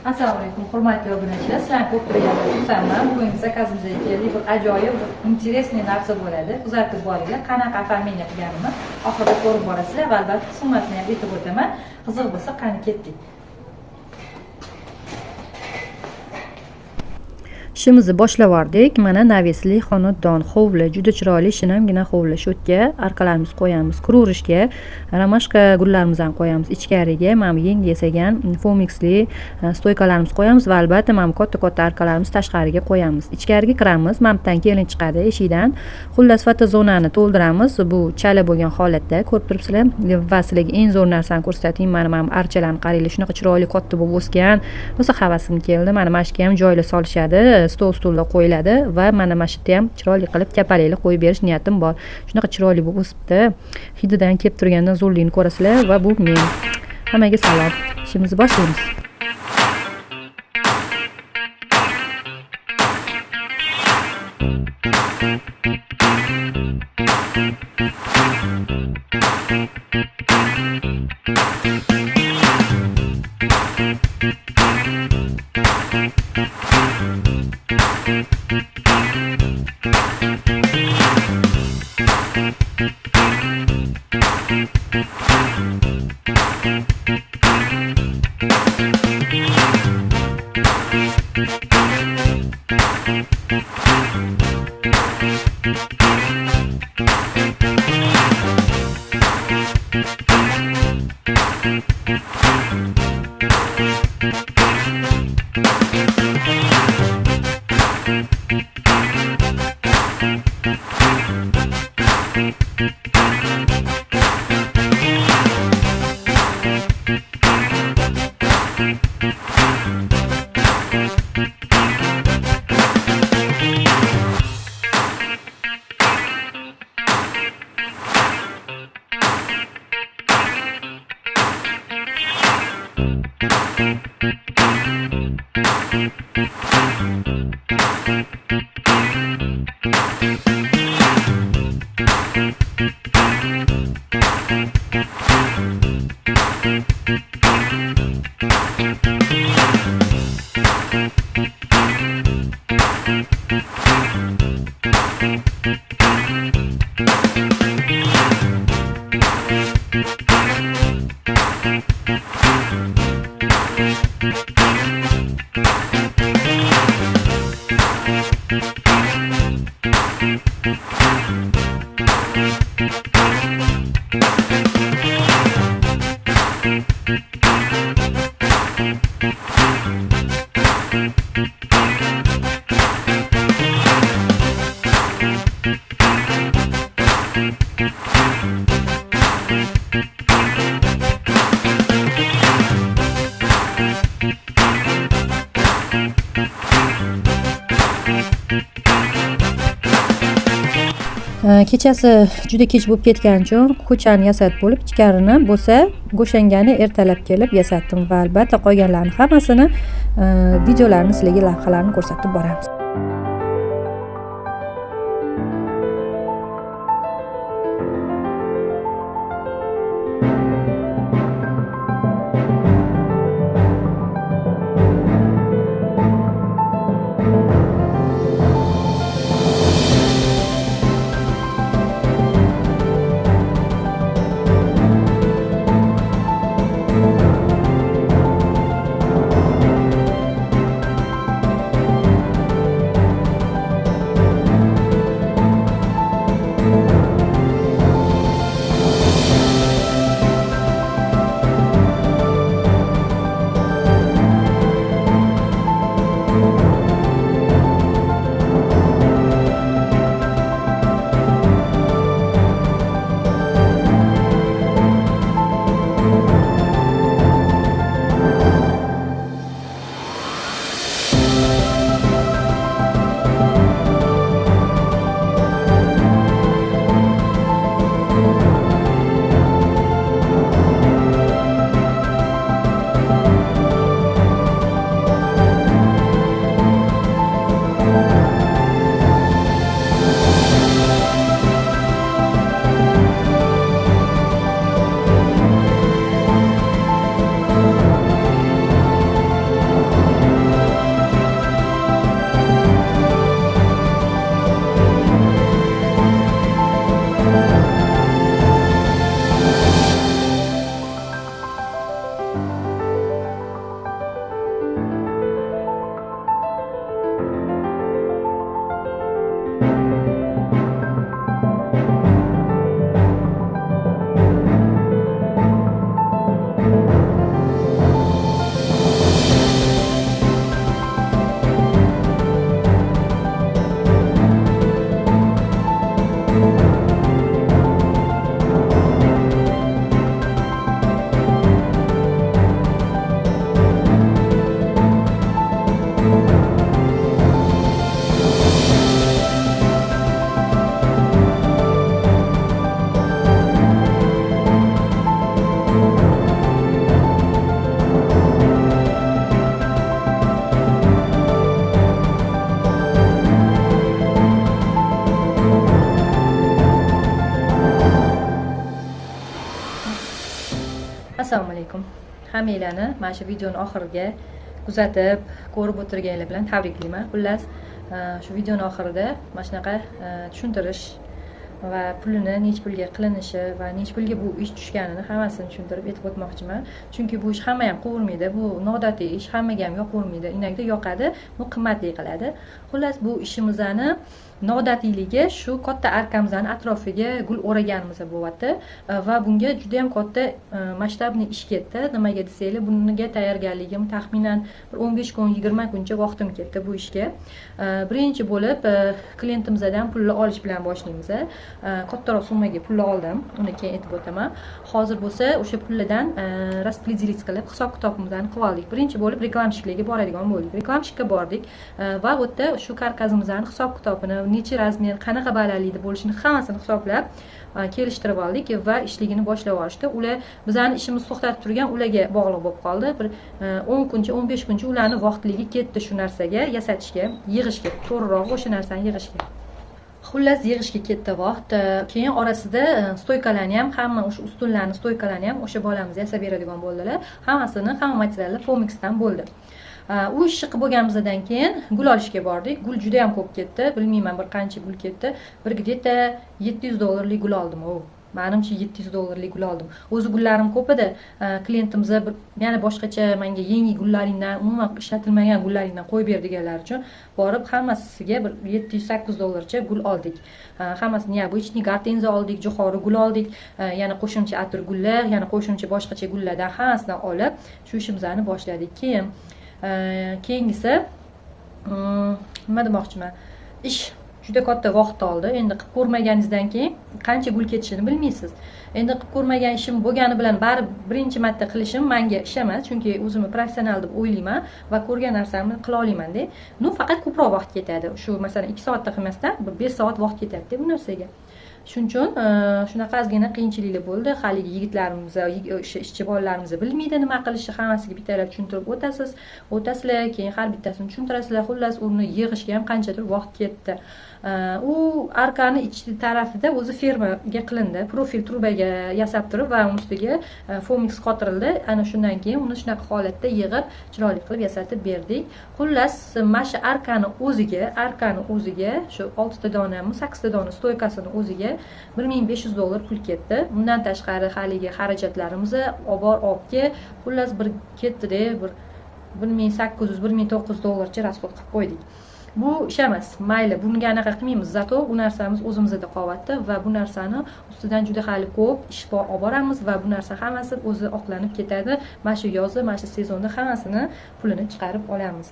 Assalomu alaykum, hurmatli obunachilar. Sizlarni ko'p ko'rganimga xursandman. Bugungi zakazimizga keldik. Bir ajoyib, интересный narsa bo'ladi. Kuzatib boringlar. Qanaqa oформlение qilganimni oxirida ko'rib borasizlar va albatta summasini ham aytib o'taman. Qiziq bo'lsa, qani ketdik. Ishimizni boshlavordik. Mana navisli xonadon hovli, juda chiroyli shinamgina hovli. Shu yerga arqalarimizni qo'yamiz, kururishga ramashka gullarimizni ham qo'yamiz. Ichkariga mana bu yangi yasagan fomixli stoykalarimizni qo'yamiz va albatta mana bu katta arqalarimizni tashqariga qo'yamiz. Ichkariga kiramiz, mamtdan kelin chiqadi eshikdan. Xullas fotozonani to'ldiramiz. Bu chala bo'lgan holatda ko'rib turibsizlar. Va sizlarga eng zo'r narsani ko'rsatayim. Mana archalarni qaranglar, shunaqa chiroyli katta bo'lib o'sgan. O'zi havasim keldi. Mana mashga ham joylar solishadi. Stolda qo'yiladi va mana shu yerda ham chiroyli qilib kapaliklar qo'yib berish niyatim bor. Shunaqa chiroyli bo'lib o'sibdi. Hididan kelib turgandan zo'rligini ko'rasizlar va bu men. Hammaga salom. Ishimizni boshlaymiz. Kechasi juda kech bo'lib ketgani uchun ko'chani yasatib bo'lib, ichkarini bo'lsa go'shangani ertalab kelib yasatdim va albatta qolganlarning hammasini videolarni sizlarga lavhalarni ko'rsatib boramiz. Assalomu alaykum. Hammanglarni mana shu videoni oxiriga kuzatib, ko'rib o'tirganlar bilan tabriklayman. Xullas, shu videoni oxirida mana shunaqa tushuntirish va pulini nech pulga qilinishi va nech pulga bu ish tushganini hammasini tushuntirib aytib o'tmoqchiman. Chunki bu ish hamma ham qilavermaydi. Bu noodatiy ish, hammaga ham yoqavermaydi. Inakda yoqadi, bu qimmatli qiladi. Xullas, bu ishimizni noodatiyligi shu katta arkamizning atrofiga gul o'raganimiz bo'lyapti va bunga juda ham katta masshtabli ish ketdi. Nimaga desanglar, bunga tayyorgarligim taxminan 15 kun, 20 kuncha vaqtim ketdi bu ishga. Birinchi bo'lib klientimizdan pulni olish bilan boshlaymiz. Kattaroq summaga pulni oldim, uni keyin aytib o'taman. Hozir bo'lsa o'sha pullardan распределить qilib hisob-kitobimizni qilib oldik. Birinchi bo'lib reklamchiklarga boradigan bo'ldik. Reklamchikka bordik va u yerda shu karkazimizning hisob-kitobini, necha razmer, qanaqa balandlikda bo'lishini hammasini hisoblab kelishtirib oldik va ishligini boshlab yuborishdi. Ular bizning ishimizni to'xtatib turgan, ularga bog'liq bo'lib qoldi. Bir 10 kuncha, 15 kuncha ularning vaqtligi ketdi shu narsaga, yasatishga, yig'ishga, to'g'riroq o'sha narsani yig'ishga. Xullas, yig'ishga ketdi vaqt. Keyin orasida stoykalarni ham, hamma o'sha ustunlarni, stoykalarni ham o'sha bolamiz yasab beradigan bo'ldilar. Hamma materiallar Fomixdan bo'ldi. U ishni qilib bo'lganimizdan keyin gul olishga bordik. Gul juda ham ko'p ketdi. Bilmayman bir qancha gul ketdi. Bir где-то $700 gul oldim. Menimcha $700 gul oldim. O'zi gullarim ko'p edi. Klientimiz yana boshqacha menga yangi gullaringdan, umuman ishlatilmagan gullaringdan qo'yib ber deganlar uchun borib hammasiga bir $700-800 cha gul oldik. Hammasini bu ichni gartenza oldik, jo'xori gul oldik, yana qo'shimcha atir gullar, yana qo'shimcha boshqacha gullardan hammasidan olib shu ishimizni boshladik. Keyingisi nima demoqchiman? Ish juda katta vaqt oldi. Endi qilib ko'rmaganingizdan keyin qancha gul ketishini bilmaysiz. Endi qilib ko'rmagan ishim bo'lgani bilan bari birinchi marta qilishim menga ish emas, chunki o'zimni professional deb o'ylayman va ko'rgan narsamni qila olaman-da. Faqat ko'proq vaqt ketadi. Shu masalan 2 soatda qilmasdan 5 soat vaqt ketadi bu narsaga. Shuning uchun shunaqa ozgina qiyinchiliklar bo'ldi. Haligi yigitlarimiz, o'sha ishchi bolalarimiz bilmaydi nima qilishni, hammasiga bitalab tushuntirib o'tasizlar, keyin har bittasini tushuntirasizlar. Xullas, uni yig'ishga ham qanchadir vaqt ketdi. U arkani ichki tarafida o'zi fermaga qilindi. Profil trubaga yasab turib va uni ustiga Fomix qotirildi. Ana shundan keyin uni shunaqa holatda yig'ib, chiroyli qilib yasatib berdik. Xullas, mana shu arkani o'ziga shu 6 ta donami, 8 ta dona stoykasini o'ziga $1500 pul ketdi. Bundan tashqari haligi xarajatlarimizni olib xullas bir ketdi-da, bir $1800-1900 cha rasxod qilib qo'ydik. Bu ish emas, mayli, bunga anaqa qilmaymiz, zato u narsamiz o'zimizda qolyapti va bu narsani ustidan juda hali ko'p ish olib boramiz va bu narsa hammasi o'zi oqlanib ketadi. Mana shu yozda, mana shu sezonda hammasini pulini chiqarib olamiz.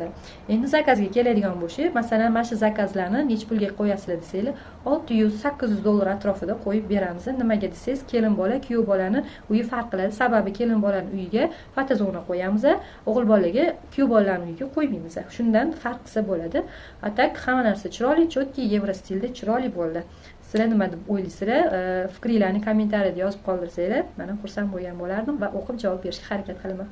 Endi zakazga keladigan bo'lsak, masalan, mana shu zakazlarni nech pulga qo'yasizlar desanglar, $600-800 atrofida qo'yib beramiz. Nimaga desangiz, kelin bola, kuyov bolani uyi farq qiladi. Sababi kelin bolaning uyiga fotozona qo'yamiz, o'g'il bolaga, kuyov bolaning uyiga qo'ymaymiz. Shundan farq qilsa bo'ladi. Atak hamma narsa chiroyli, chotki Yevro stilda chiroyli bo'ldi. Sizlar nima deb o'ylaysizlar? Fikringlarni kommentariyada yozib qoldirsanglar, men xursand bo'lgan bo'lardim va o'qib javob berishga harakat qilaman.